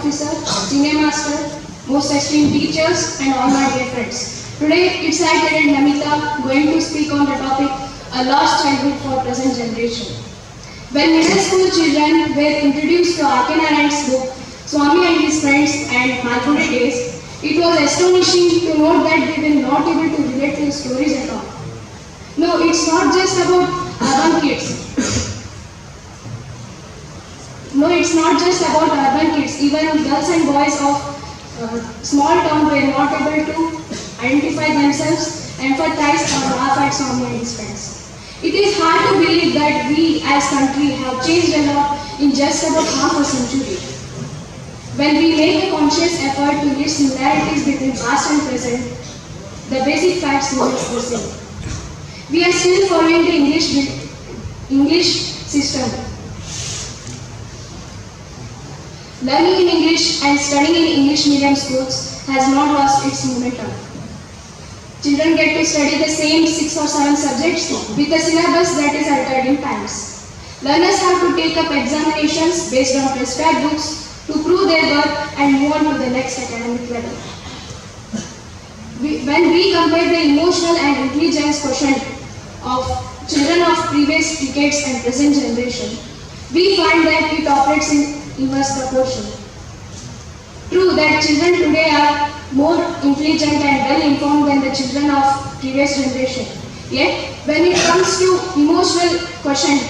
officer, senior master, most esteemed teachers, and all my dear friends. Today, it's I, Kiran Namita, going to speak on the topic, a lost childhood for present generation. When middle school children were introduced to R.K. Narayan's book, Swami and His Friends and Malgudi Days, it was astonishing to note that they were not able to relate to the stories at all. No, it's not just about urban kids. No, it's not just about urban kids. Even girls and boys of small town were not able to identify themselves, empathize or laugh at Swami and his friends. It is hard to believe that we as country have changed a lot in just about half a century. When we make a conscious effort to list similarities between past and present, the basic facts remain the same. We are still following the English system. Learning in English and studying in English medium schools has not lost its momentum. Children get to study the same 6 or 7 subjects with a syllabus that is altered in times. Learners have to take up examinations based on prescribed books to prove their worth and move on to the next academic level. When we compare the emotional and intelligence quotient of children of previous decades and present generation, we find that it operates in inverse proportion. True that children today are more intelligent and well informed than the children of previous generation. Yet, when it comes to emotional quotient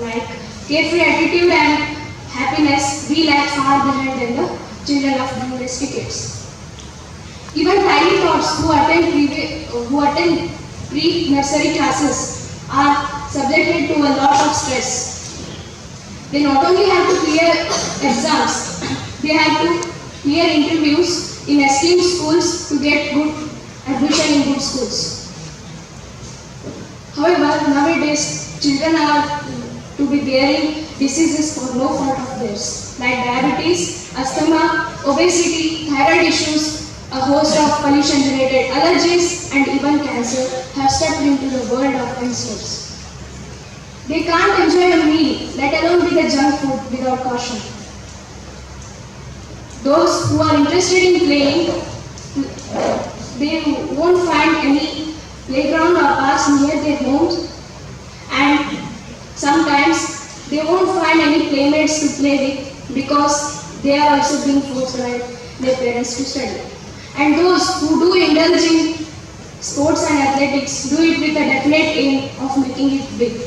like carefree attitude and happiness, we lag far behind than the children of previous decades. Even tiny tots who attend pre-nursery classes are subjected to a lot of stress. They not only have to clear exams, they have to clear interviews in esteemed schools to get good admission in good schools. However, nowadays, children are to be bearing diseases for no fault of theirs, like diabetes, asthma, obesity, thyroid issues, a host of pollution-related allergies, and even cancer have stepped into the world of youngsters. They can't enjoy a meal, let alone with a junk food, without caution. Those who are interested in playing, they won't find any playground or parks near their homes, and sometimes they won't find any playmates to play with because they are also being forced by their parents to study. And those who do indulge in sports and athletics do it with a definite aim of making it big.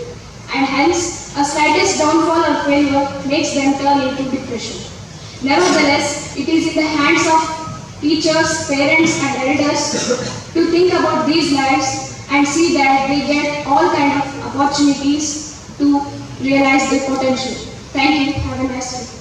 And hence, a slightest downfall or failure makes them turn into depression. Nevertheless, it is in the hands of teachers, parents and elders to think about these lives and see that they get all kinds of opportunities to realize their potential. Thank you. Have a nice day.